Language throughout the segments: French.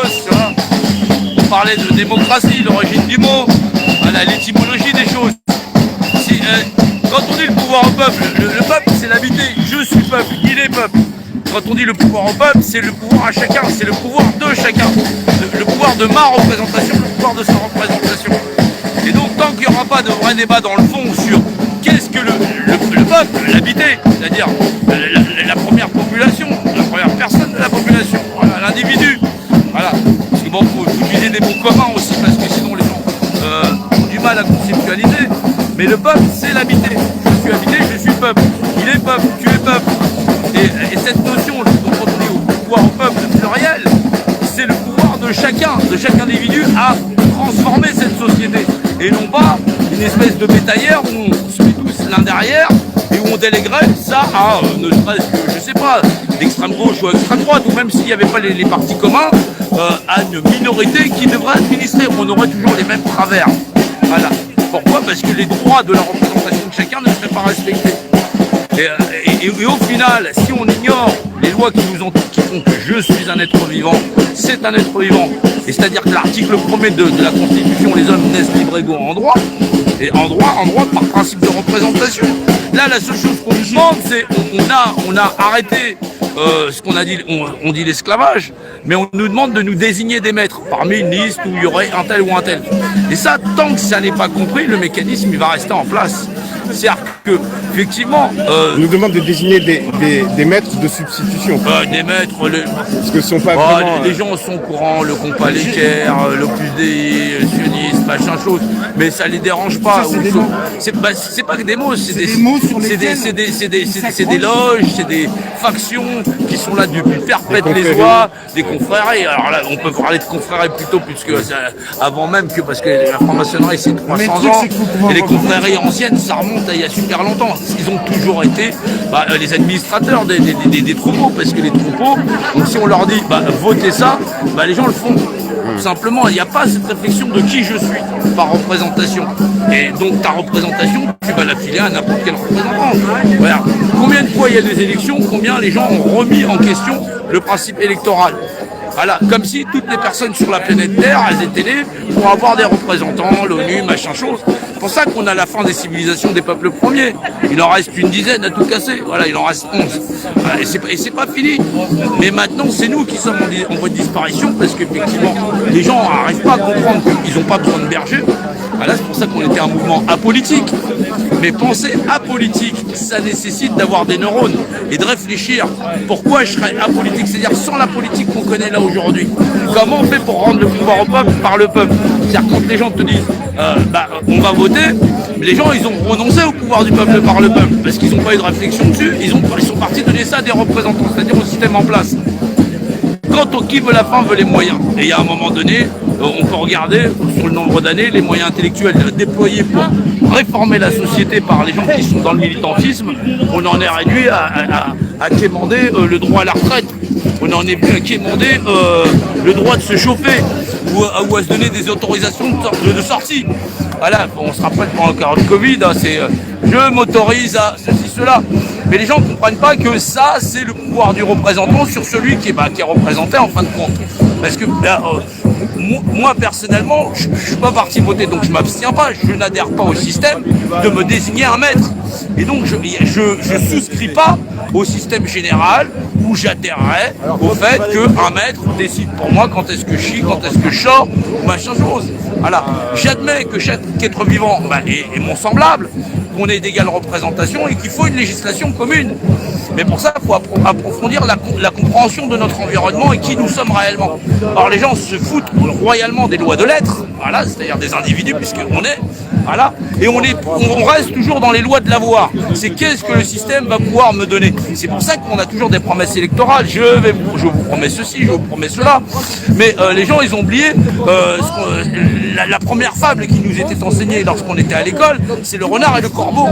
gosses, tu vois. On parlait de démocratie, l'origine du mot, voilà, l'étymologie des choses. Quand on dit le pouvoir au peuple, le peuple c'est l'habité, je suis peuple, il est peuple. Quand on dit le pouvoir au peuple, c'est le pouvoir à chacun, c'est le pouvoir de chacun. Le pouvoir de ma représentation, le pouvoir de sa représentation. Et donc tant qu'il n'y aura pas de vrai débat dans le fond sur qu'est-ce que le peuple, l'habité, c'est-à-dire la première population, la première personne de la population, voilà, l'individu. Voilà. Parce que bon, faut utiliser des mots communs aussi, parce que sinon les gens ont du mal à conceptualiser. Mais le peuple, c'est l'habité. Je suis habité, je suis peuple. Il est peuple, tu es peuple. Et cette notion, quand on dit au pouvoir au peuple pluriel, c'est le pouvoir de chaque individu à transformer cette société. Et non pas une espèce de bétaillère où on se met tous l'un derrière et où on déléguerait ça à, ne serait-ce que, je sais pas, d'extrême gauche ou extrême droite, ou même s'il n'y avait pas les partis communs, à une minorité qui devrait administrer. On aurait toujours les mêmes travers. Voilà. Pourquoi? Parce que les droits de la représentation de chacun ne seraient pas respectés. Et au final, si on ignore les lois qui nous entourent, qui font que je suis un être vivant, c'est un être vivant, et c'est-à-dire que l'article 1er de la Constitution, les hommes naissent libres égaux en droit, et en droit par principe de représentation. Là, la seule chose qu'on nous demande, c'est on a arrêté ce qu'on a dit, on dit l'esclavage, mais on nous demande de nous désigner des maîtres parmi une liste où il y aurait un tel ou un tel. Et ça, tant que ça n'est pas compris, le mécanisme il va rester en place. C'est-à-dire que, effectivement... on nous demande de désigner des maîtres de substitution. Des maîtres... Parce que ce sont pas vraiment... Les gens sont au courant, le compas l'équerre, l'opus dei, le sionisme, machin chose, mais ça les dérange pas. C'est pas que des mots, c'est des loges, c'est des factions qui sont là depuis perpète les oies, des confréries. Alors là, on peut parler de confréries plutôt, puisque avant même que, parce que la franc-maçonnerie c'est 300 ans, et les confréries anciennes, ça remonte il y a super longtemps. Ils ont toujours été les administrateurs des troupeaux, parce que les troupeaux, donc si on leur dit votez ça, les gens le font. Tout simplement, il n'y a pas cette réflexion de qui je suis par représentation. Et donc ta représentation, tu vas la filer à n'importe quel représentant. Voilà. Combien de fois il y a des élections, combien les gens ont remis en question le principe électoral. Voilà, comme si toutes les personnes sur la planète Terre, elles étaient nées pour avoir des représentants, l'ONU, machin chose. C'est pour ça qu'on a la fin des civilisations des peuples premiers. Il en reste une dizaine à tout casser. Voilà, il en reste 11. Voilà, et c'est pas fini. Mais maintenant, c'est nous qui sommes en voie de disparition parce qu'effectivement, les gens n'arrivent pas à comprendre qu'ils n'ont pas besoin de bergers. Voilà, c'est pour ça qu'on était un mouvement apolitique. Mais penser apolitique, ça nécessite d'avoir des neurones et de réfléchir pourquoi je serais apolitique, c'est-à-dire sans la politique qu'on connaît là aujourd'hui. Comment on fait pour rendre le pouvoir au peuple par le peuple? C'est-à-dire quand les gens te disent on va voter, les gens ils ont renoncé au pouvoir du peuple par le peuple parce qu'ils n'ont pas eu de réflexion dessus, ils sont partis donner ça à des représentants, c'est-à-dire au système en place. Quand qui veut la fin veut les moyens. Et il y a un moment donné, on peut regarder sur le nombre d'années les moyens intellectuels déployés pour réformer la société par les gens qui sont dans le militantisme. On en est réduit à quémander le droit à la retraite. On en est plus à quémander le droit de se chauffer ou à se donner des autorisations de sortie. Voilà, on se rappelle pas encore le Covid, c'est je m'autorise à ceci, cela. Mais les gens ne comprennent pas que ça, c'est le pouvoir du représentant sur celui qui est représenté en fin de compte. Parce que moi, personnellement, je ne suis pas parti voter, donc je ne m'abstiens pas, je n'adhère pas au système de me désigner un maître. Et donc, je ne souscris pas au système général où j'adhérerais au fait qu'un maître décide pour moi quand est-ce que je chie, quand est-ce que je sors, ou machin chose. Voilà. J'admets que chaque être vivant est mon semblable, qu'on ait d'égale représentation et qu'il faut une législation commune. Mais pour ça, il faut approfondir la compréhension de notre environnement et qui nous sommes réellement. Alors les gens se foutent royalement des lois de l'être, voilà, c'est-à-dire des individus, puisqu'on est, voilà, et on reste toujours dans les lois de l'avoir. C'est qu'est-ce que le système va pouvoir me donner. C'est pour ça qu'on a toujours des promesses électorales. Je vous promets ceci, je vous promets cela. Mais les gens, ils ont oublié la première fable qui nous était enseignée lorsqu'on était à l'école, c'est le renard et le corbeau.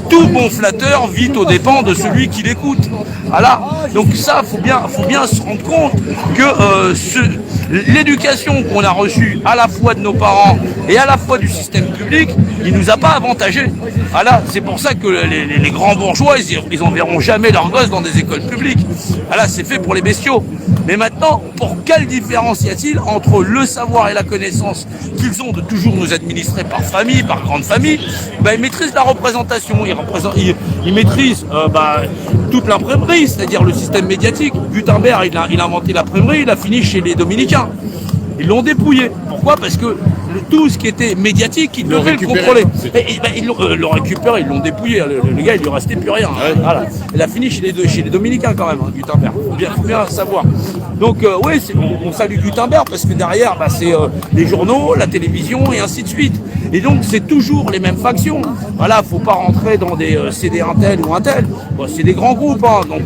Tout bon flatteur vit aux dépens de celui qui l'écoute. Voilà. Donc ça, faut bien se rendre compte que l'éducation qu'on a reçue à la fois de nos parents et à la fois du système public, il nous a pas avantagés. Voilà. C'est pour ça que les grands bourgeois, ils enverront jamais leurs gosses dans des écoles publiques. Voilà, c'est fait pour les bestiaux. Mais maintenant, pour quelle différence y a-t-il entre le savoir et la connaissance qu'ils ont de toujours nous administrer par famille, par grande famille? Ils maîtrisent la représentation, ils maîtrisent toute l'imprimerie, c'est-à-dire le système médiatique. Gutenberg, il a inventé l'imprimerie, il a fini chez les Dominicains. Ils l'ont dépouillé. Pourquoi? Parce que tout ce qui était médiatique, ils devaient le contrôler. Ils l'ont récupéré, ils l'ont dépouillé. Le gars, il lui restait plus rien. Ouais. Voilà. Il a fini chez les Dominicains quand même, Gutenberg. Faut bien savoir. Donc oui, on salue Gutenberg parce que derrière, c'est les journaux, la télévision et ainsi de suite. Et donc c'est toujours les mêmes factions. Voilà, faut pas rentrer dans des CD un tel ou un tel. C'est des grands groupes, hein. Donc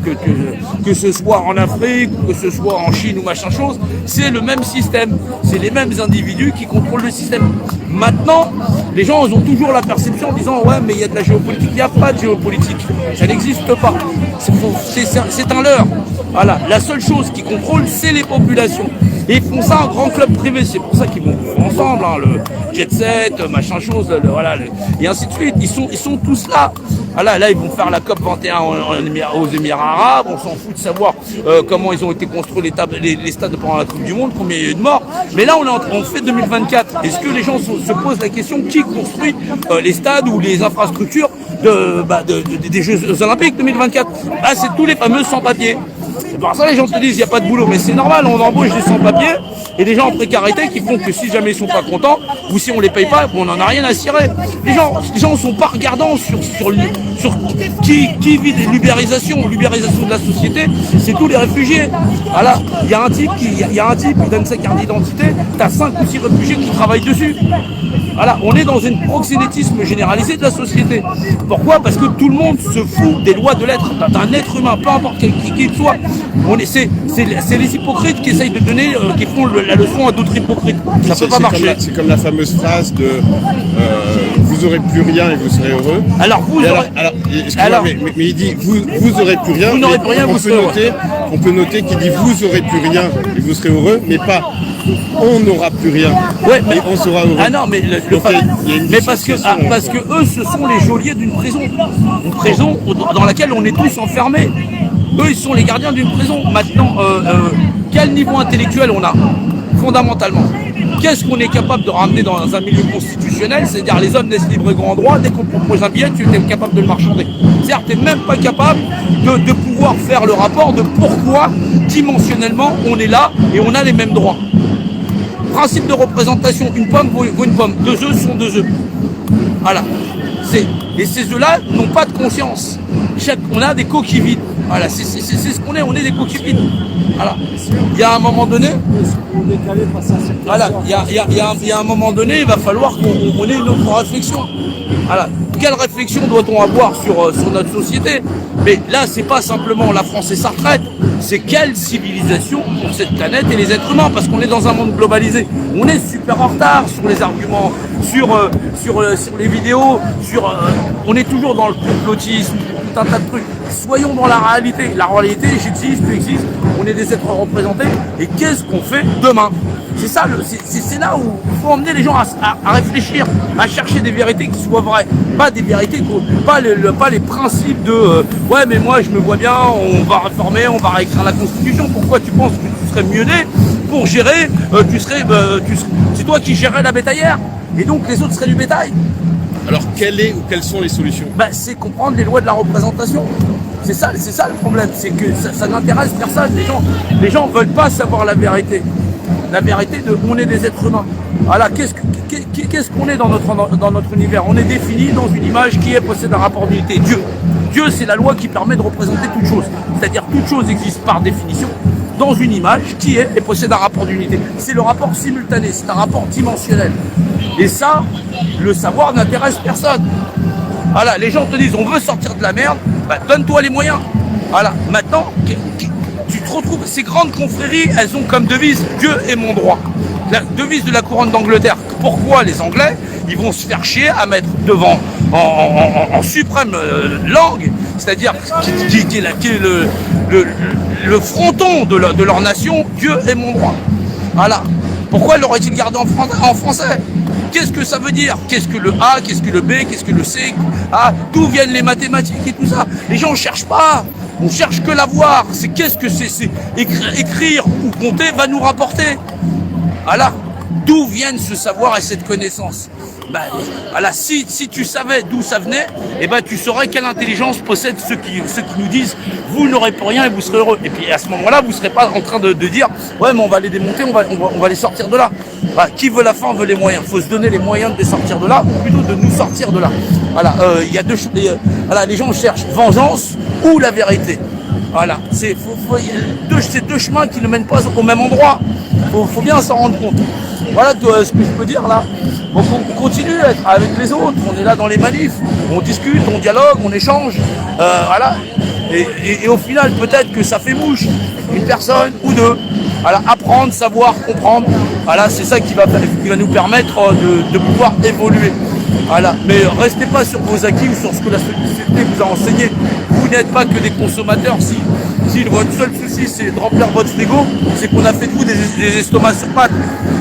que ce soit en Afrique, que ce soit en Chine ou machin chose, c'est le même système. C'est les mêmes individus qui contrôlent le système. Maintenant, les gens ils ont toujours la perception en disant ouais mais il y a de la géopolitique. Il n'y a pas de géopolitique. Ça n'existe pas. C'est un leurre. Voilà. La seule chose qui contrôle, c'est les populations. Et ils font ça en grand club privé. C'est pour ça qu'ils vont ensemble, hein, le jet set, machin chose, et ainsi de suite. Ils sont tous là. Voilà, là, ils vont faire la COP 21 aux Émirats Arabes. On s'en fout de savoir comment ils ont été construits les stades pendant la Coupe du Monde, combien il y a eu de morts. Mais là, on fait 2024. Est-ce que les gens se posent la question qui construit les stades ou les infrastructures des Jeux Olympiques 2024? C'est tous les fameux sans-papiers. C'est pour ça que les gens te disent il n'y a pas de boulot, mais c'est normal, on embauche des sans-papiers et des gens en précarité qui font que si jamais ils sont pas contents ou si on les paye pas, on n'en a rien à cirer. Les gens ne sont pas regardants sur qui vit des l'ubérisation de la société, c'est tous les réfugiés. Voilà, il y a un type qui donne sa carte d'identité, tu as 5 ou 6 réfugiés qui travaillent dessus. Voilà, on est dans un proxénétisme généralisé de la société. Pourquoi? Parce que tout le monde se fout des lois de l'être, d'un être humain, peu importe qu'il soit. C'est les hypocrites qui essayent de donner, qui font la leçon à d'autres hypocrites. Ça peut pas marcher. C'est comme la fameuse phrase de vous aurez plus rien et vous serez heureux. Alors vous aurez. Mais il dit vous aurez plus rien. Vous n'aurez plus rien, vous serez heureux. On peut noter qu'il dit vous aurez plus rien et vous serez heureux, mais pas on n'aura plus rien et on sera heureux. Ah non, mais parce que eux, ce sont les geôliers d'une prison dans laquelle on est tous enfermés. Eux, ils sont les gardiens d'une prison. Maintenant, quel niveau intellectuel on a, fondamentalement? Qu'est-ce qu'on est capable de ramener dans un milieu constitutionnel? C'est-à-dire les hommes naissent libres et grands droits. Dès qu'on propose un billet, tu es capable de le marchander. C'est-à-dire tu n'es même pas capable de pouvoir faire le rapport de pourquoi, dimensionnellement, on est là et on a les mêmes droits. Principe de représentation, une pomme vaut une pomme, 2 œufs sont 2 œufs. Voilà. Et ces œufs-là n'ont pas de conscience. On a des coquilles vides. Voilà, c'est ce qu'on est, on est des coquilles vides. Voilà. Il y a un moment donné, voilà, il y a un moment donné, il va falloir qu'on ait une autre réflexion. Voilà. Quelle réflexion doit-on avoir sur notre société? Mais là, c'est pas simplement la France et sa retraite, c'est quelle civilisation pour cette planète et les êtres humains, parce qu'on est dans un monde globalisé. On est super en retard sur les arguments, sur les vidéos, on est toujours dans le complotisme, tout un tas de trucs. Soyons dans la réalité. La réalité, j'existe, tu existes, on est des êtres représentés. Et qu'est-ce qu'on fait demain? C'est ça, c'est là où il faut emmener les gens à réfléchir, à chercher des vérités qui soient vraies. Pas des vérités, pas les principes de ouais mais moi je me vois bien, on va réformer, on va réécrire la Constitution. Pourquoi tu penses que tu serais mieux né pour gérer, c'est toi qui gérerais la bétaillère et donc les autres seraient du bétail. Alors quelles sont les solutions? C'est comprendre les lois de la représentation. C'est ça le problème, c'est que ça n'intéresse personne. Les gens veulent pas savoir la vérité. La vérité de on est des êtres humains. Voilà, qu'est-ce qu'on est dans notre univers? On est défini dans une image qui possède un rapport d'unité. Dieu, c'est la loi qui permet de représenter toute chose. C'est-à-dire toute chose existe par définition dans une image qui possède un rapport d'unité. C'est le rapport simultané, c'est un rapport dimensionnel. Et ça, le savoir n'intéresse personne. Voilà, les gens te disent on veut sortir de la merde, donne-toi les moyens. Voilà, maintenant, tu te retrouves, ces grandes confréries, elles ont comme devise Dieu est mon droit. La devise de la couronne d'Angleterre. Pourquoi les Anglais, ils vont se faire chier à mettre devant en suprême langue, c'est-à-dire qui est le fronton de leur nation, Dieu est mon droit. Voilà. Pourquoi l'aurait-il gardé en français? Qu'est-ce que ça veut dire? Qu'est-ce que le A? Qu'est-ce que le B? Qu'est-ce que le C? D'où viennent les mathématiques et tout ça? Les gens ne cherchent pas. On cherche que la voir. C'est qu'est-ce que c'est écrire ou compter va nous rapporter. Voilà. D'où viennent ce savoir et cette connaissance? Voilà, si tu savais d'où ça venait, tu saurais quelle intelligence possèdent ceux qui nous disent vous n'aurez plus rien et vous serez heureux. Et puis à ce moment-là, vous ne serez pas en train de dire ouais, mais on va les démonter, on va les sortir de là. Voilà, qui veut la fin veut les moyens. Il faut se donner les moyens de les sortir de là, ou plutôt de nous sortir de là. Voilà, y a les gens cherchent vengeance ou la vérité. Voilà, c'est deux chemins qui ne mènent pas au même endroit. Faut bien s'en rendre compte. Voilà ce que je peux dire là. Donc on continue à être avec les autres, on est là dans les manifs, on discute, on dialogue, on échange, voilà. Et au final, peut-être que ça fait mouche, une personne ou deux. Voilà, apprendre, savoir, comprendre. Voilà, c'est ça qui va nous permettre de pouvoir évoluer. Voilà, mais restez pas sur vos acquis ou sur ce que la société vous a enseigné. Vous n'êtes pas que des consommateurs. Si votre seul souci c'est de remplir votre frigo, c'est qu'on a fait de vous des estomacs sur pattes.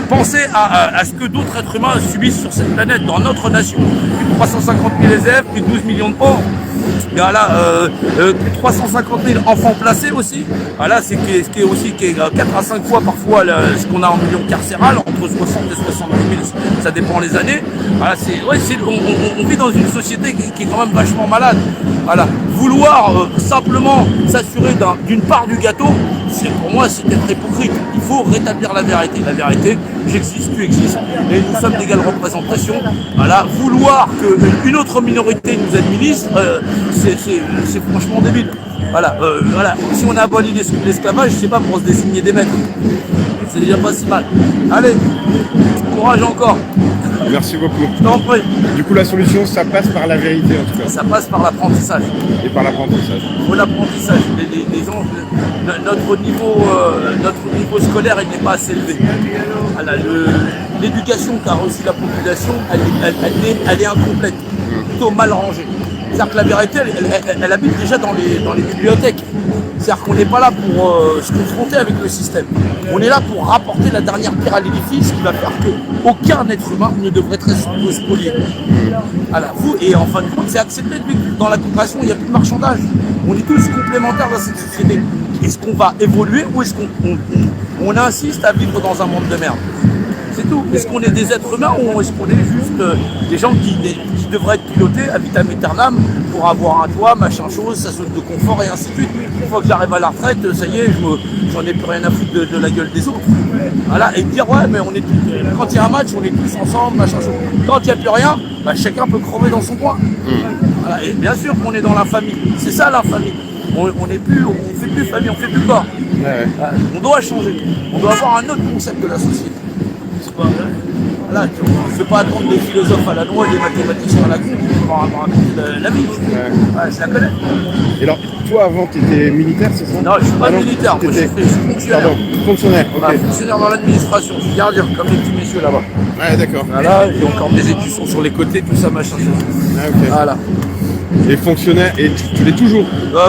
Pensez à ce que d'autres êtres humains subissent sur cette planète, dans notre nation. Plus de 350 000 SDF, plus de 12 millions de pauvres. Et voilà, 350 000 enfants placés aussi. Voilà, ce qui est 4 à 5 fois parfois ce qu'on a en millions carcérales, entre 60 et 70 000, ça dépend les années. Voilà, on vit dans une société qui est quand même vachement malade. Voilà, vouloir simplement s'assurer d'une part du gâteau, pour moi c'est être hypocrite. Il faut rétablir la vérité. La vérité, j'existe, tu existes, et nous sommes d'égale représentation. Voilà, vouloir qu'une autre minorité nous administre, c'est franchement débile. Voilà, si on a aboli l'esclavage, c'est pas pour se désigner des maîtres. C'est déjà pas si mal. Allez, courage encore. Merci beaucoup. Je t'en prie. Du coup, la solution, ça passe par la vérité en tout cas. Ça passe par l'apprentissage. Et par l'apprentissage. Pour l'apprentissage, les gens, notre niveau scolaire, il n'est pas assez élevé. Voilà, l'éducation qu'a reçue la population, elle est incomplète, plutôt mal rangée. C'est-à-dire que la vérité, elle habite déjà dans les bibliothèques. C'est-à-dire qu'on n'est pas là pour se confronter avec le système. On est là pour rapporter la dernière pierre à l'édifice qui va faire qu'aucun être humain ne devrait être spolié. Voilà, et en fin de compte, c'est accepté depuis que dans la coopération, il n'y a plus de marchandage. On est tous complémentaires dans cette société. Est-ce qu'on va évoluer ou est-ce qu'on insiste à vivre dans un monde de merde? C'est tout. Est-ce qu'on est des êtres humains ou est-ce qu'on est juste des gens qui devraient être pilotés à vitam aeternam pour avoir un toit, machin chose, sa zone de confort et ainsi de suite. Une fois que j'arrive à la retraite, ça y est, j'en ai plus rien à foutre de la gueule des autres. Voilà, et dire ouais, mais on est quand il y a un match, on est tous ensemble, machin chose. Quand il n'y a plus rien, chacun peut crever dans son coin. Voilà, et bien sûr qu'on est dans l'infamie. C'est ça l'infamie. On fait plus famille, on fait plus corps. Ouais. On doit changer. On doit avoir un autre concept de la société. Voilà, on ne fait pas attendre des philosophes à la noix et des mathématiciens à la con pour raconter la vie. Ouais, je la connais. Et alors, toi avant, tu étais militaire, c'est ça? Non, je ne suis pas militaire, moi, je suis fonctionnaire. Pardon, fonctionnaire, ok. Fonctionnaire dans l'administration, je suis gardien, comme les petits messieurs là-bas. Ouais, d'accord. Voilà, j'ai encore des études sur les côtés, tout ça, machin. Ah, ok. Voilà. Et fonctionnaire, et tu l'es toujours?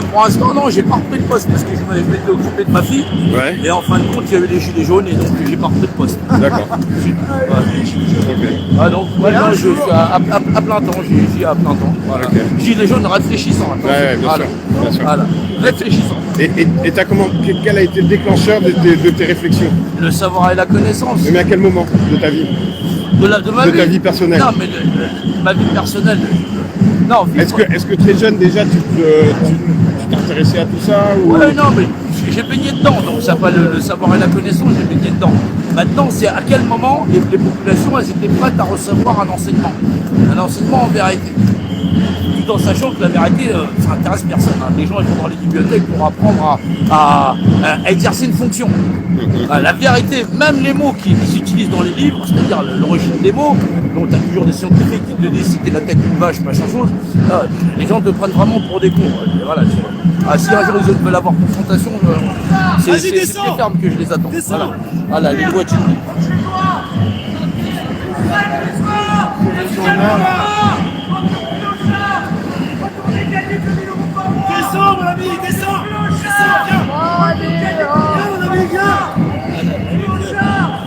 Pour l'instant, non, j'ai pas repris de poste parce que je m'étais occupé de ma fille. Ouais. Et en fin de compte, il y avait les gilets jaunes et donc j'ai pas repris de poste. D'accord. Okay. Ah donc, maintenant, je suis à plein temps, j'y à plein temps. Voilà. Okay. Gilets jaunes réfléchissant. Ouais, bien sûr. Bien sûr. Voilà. Réfléchissant. Et t'as quel a été le déclencheur de tes réflexions? Le savoir et la connaissance. Mais à quel moment de ta vie? De ta vie personnelle? Non, mais ma vie personnelle. Non, est-ce que très jeune déjà tu t'es intéressé à tout ça ou... Ouais, non, mais j'ai baigné dedans, donc ça pas le savoir et la connaissance, j'ai baigné dedans. Maintenant, c'est à quel moment les populations elles étaient prêtes à recevoir un enseignement en vérité. Tout en sachant que la vérité, ça n'intéresse personne. Hein. Les gens ils vont dans les bibliothèques pour apprendre à exercer une fonction. La vérité, même les mots qui s'utilisent dans les livres, c'est-à-dire l'origine des mots, dont tu as toujours des scientifiques qui te disent c'était la tête d'une vache, machin chose, les gens te prennent vraiment pour des cons. Et voilà, si un jour ils veulent avoir confrontation, c'est les fermes que je les attends. Voilà, les lois de Chine. Descends mon ami, descends, viens, mon ami, viens.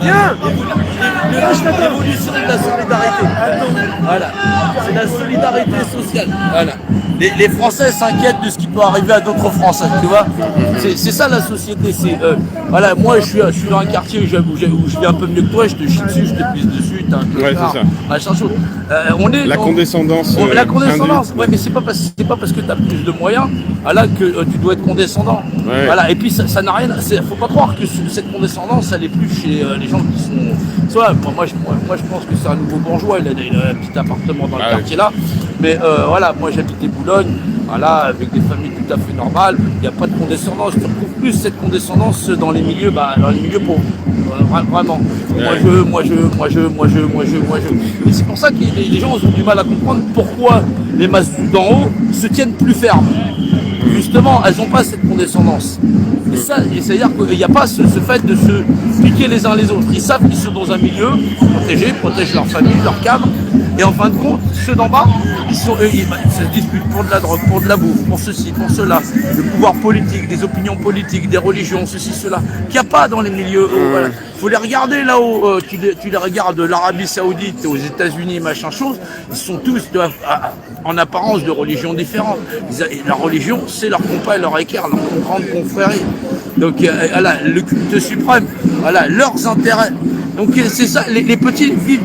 bien. L'évolution de la solidarité. Voilà. C'est la solidarité sociale. Voilà. Les Français s'inquiètent de ce qui peut arriver à d'autres Français, tu vois. C'est ça la société. Voilà, moi je suis dans un quartier où je vis un peu mieux que toi, je te chie dessus, je te pisse dessus, t'as un peu ouais, c'est ça. Machin chose. La condescendance. Ouais, mais c'est pas parce que t'as plus de moyens, voilà, que tu dois être condescendant. Ouais. Voilà, et puis ça n'a rien. Faut pas croire que cette condescendance, elle est plus chez les gens qui sont. Soit, moi je pense que c'est un nouveau bourgeois, il a un petit appartement dans le quartier là. Mais voilà, moi j'habitais Boulogne, voilà, avec des familles tout à fait normales, il n'y a pas de condescendance. Tu retrouves plus cette condescendance dans les milieux pauvres. Vraiment. Ouais. Moi je. Et c'est pour ça que les gens ont du mal à comprendre pourquoi les masses d'en haut se tiennent plus fermes. Justement, elles n'ont pas cette condescendance. Et c'est-à-dire qu'il n'y a pas ce fait de se piquer les uns les autres. Ils savent qu'ils sont dans un milieu protégé, protègent leur famille, leur cadre. Et en fin de compte, ceux d'en bas, ils se disputent pour de la drogue, pour de la bouffe, pour ceci, pour cela, le pouvoir politique, des opinions politiques, des religions, ceci, cela, qu'il n'y a pas dans les milieux. Voilà. Faut les regarder là-haut, tu les regardes de l'Arabie Saoudite aux États-Unis, machin chose, ils sont tous en apparence de religions différentes. La religion, c'est leur compas et leur équerre, leur grande confrérie. Donc voilà, le culte suprême, voilà, leurs intérêts. Donc c'est ça, les petits vivent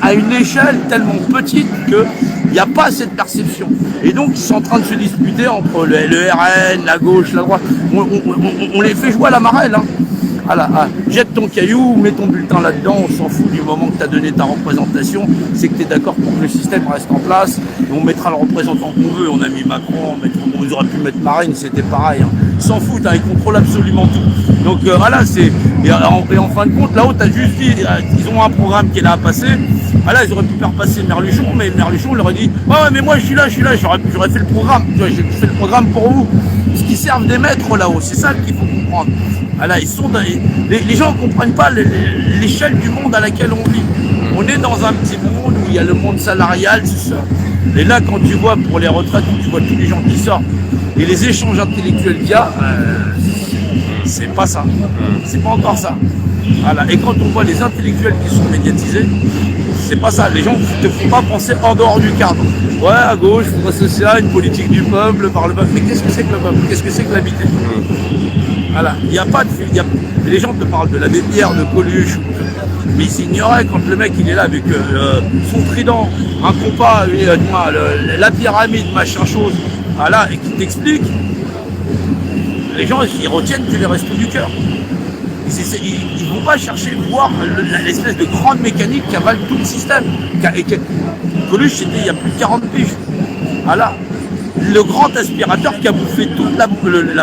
à une échelle tellement petite qu'il n'y a pas cette perception. Et donc ils sont en train de se disputer entre le RN, la gauche, la droite. On les fait jouer à la marelle. Hein. Voilà, jette ton caillou, mets ton bulletin là-dedans, on s'en fout du moment que tu as donné ta représentation, c'est que tu es d'accord pour que le système reste en place, et on mettra le représentant qu'on veut, on a mis Macron, on aurait pu mettre Marine, c'était pareil, hein. Ils s'en foutent, hein, ils contrôlent absolument tout. Donc voilà, et en fin de compte, là-haut, tu as juste dit, ils ont un programme qui est là à passer, voilà, ils auraient pu faire passer Merluchon, mais Merluchon leur a dit, ouais, mais moi je suis là, j'aurais fait le programme, j'ai fait le programme pour vous. Ce qui servent des maîtres là-haut, c'est ça qu'il faut comprendre. Voilà, les gens ne comprennent pas l'échelle du monde à laquelle on vit. On est dans un petit monde où il y a le monde salarial, c'est ça. Et là, quand tu vois pour les retraites, tu vois tous les gens qui sortent, et les échanges intellectuels qu'il y a, c'est pas ça. C'est pas encore ça. Voilà. Et quand on voit les intellectuels qui sont médiatisés, c'est pas ça. Les gens ne te font pas penser en dehors du cadre. Ouais, à gauche, progrès social, une politique du peuple, par le peuple. Mais qu'est-ce que c'est que le peuple? Qu'est-ce que c'est que l'habité? Voilà. Il n'y a pas de. Les gens te parlent de l'abbé Pierre, de Coluche, mais ils ignoraient quand le mec il est là avec son trident, un compas, la pyramide, machin chose, voilà, et qui t'explique. Les gens ils retiennent que les restos du cœur. Ils ne vont pas chercher voir l'espèce de grande mécanique qui avale tout le système. Coluche, c'était il y a plus de 40 piges. Voilà. Le grand aspirateur qui a bouffé toute la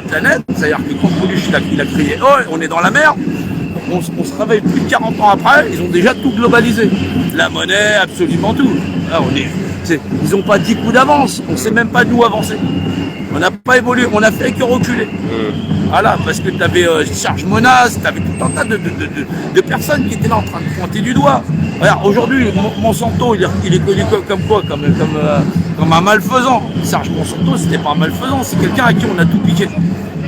planète, c'est-à-dire que quand Coluche il a crié « Oh, on est dans la merde », on se réveille plus de 40 ans après, ils ont déjà tout globalisé. La monnaie, absolument tout. Là, ils n'ont pas 10 coups d'avance, on ne sait même pas d'où avancer. On n'a pas évolué, on a fait que reculer. Voilà, parce que tu avais Serge Monas, tu avais tout un tas de personnes qui étaient là en train de pointer du doigt. Regarde, aujourd'hui, Monsanto, il est connu comme quoi? Comme un malfaisant. Serge Monsanto, c'était pas un malfaisant, c'est quelqu'un à qui on a tout piqué.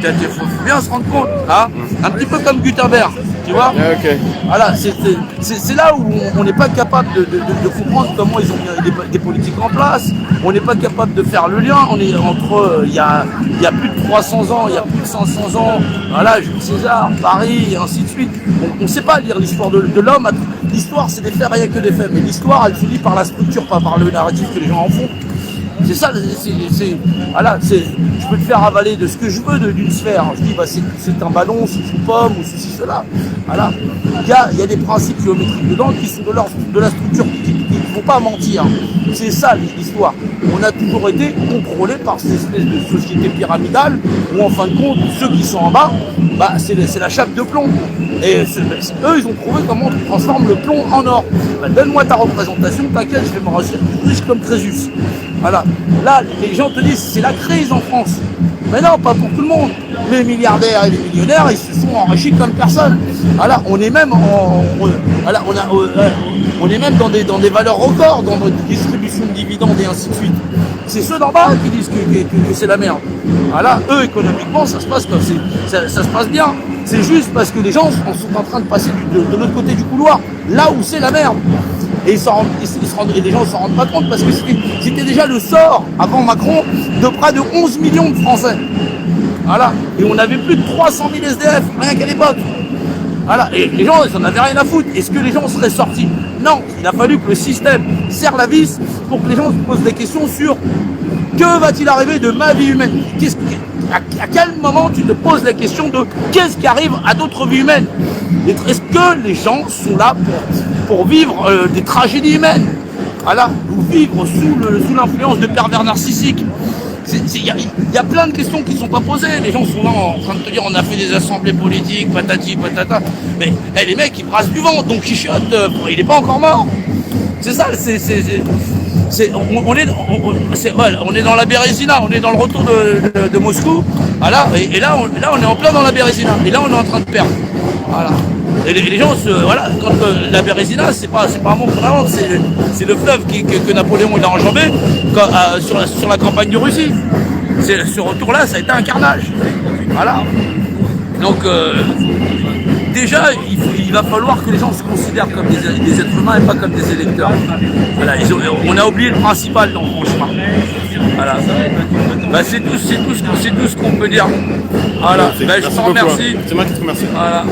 Il faut bien se rendre compte, hein, un petit peu comme Gutenberg, tu vois. Okay. Voilà, c'est là où on n'est pas capable de comprendre comment ils ont mis des politiques en place. On n'est pas capable de faire le lien. On est entre, il y a plus de 300 ans, il y a plus de 500 ans, voilà, Jules César, Paris, et ainsi de suite. On ne sait pas lire l'histoire de l'homme. L'histoire, c'est des faits, rien que des faits. Mais l'histoire, elle finit par la structure, pas par le narratif que les gens en font. C'est ça, voilà, je peux te faire avaler de ce que je veux d'une sphère. Je dis, c'est un ballon, c'est une pomme, ou ceci, cela. Voilà. Il y a des principes géométriques dedans qui sont de la structure, qui ne vont pas mentir. C'est ça l'histoire. On a toujours été contrôlé par ces espèces de sociétés pyramidales où, en fin de compte, ceux qui sont en bas, c'est la chape de plomb. Et eux, ils ont trouvé comment on transforme le plomb en or. Donne-moi ta représentation, t'inquiète, je vais me rendre riche comme Crésus. Voilà. Là, les gens te disent c'est la crise en France. Mais non, pas pour tout le monde. Les milliardaires et les millionnaires, ils se sont enrichis comme personne. Voilà, on est même on est même dans des valeurs records dans notre distribution de dividendes et ainsi de suite. C'est ceux d'en bas qui disent que c'est la merde. Voilà, eux économiquement, ça se passe comme ça se passe bien. C'est juste parce que les gens sont en train de passer de l'autre côté du couloir, là où c'est la merde. Et, et les gens ne s'en rendent pas compte parce que c'était déjà le sort, avant Macron, de près de 11 millions de Français. Voilà. Et on avait plus de 300 000 SDF, rien qu'à l'époque. Voilà. Et les gens, ils n'en avaient rien à foutre. Est-ce que les gens seraient sortis? Non. Il a fallu que le système serre la vis pour que les gens se posent des questions sur que va-t-il arriver de ma vie humaine? À quel moment tu te poses la question de qu'est-ce qui arrive à d'autres vies humaines? Est-ce que les gens sont là pour vivre des tragédies humaines? Voilà, ou vivre sous l'influence de pervers narcissiques? Il y a plein de questions qui ne sont pas posées. Les gens sont là en train de te dire on a fait des assemblées politiques, patati, patata. Mais les mecs, ils brassent du vent, donc ils chuchotent, il n'est pas encore mort. C'est ça, on est dans la Bérésina, on est dans le retour de Moscou. Voilà, et là, on est en plein dans la Bérésina. Et là, on est en train de perdre. Voilà. Et les gens, voilà, quand la Bérésina, c'est pas un mot qu'on invente, c'est le fleuve que Napoléon il a enjambé sur la campagne de Russie. Ce retour-là, ça a été un carnage. Voilà. Donc, déjà, il va falloir que les gens se considèrent comme des êtres humains et pas comme des électeurs. Voilà, on a oublié le principal dans le chemin. Voilà. Bah, c'est tout ce qu'on peut dire. Voilà. Bah, je te remercie. C'est moi qui te remercie. Voilà.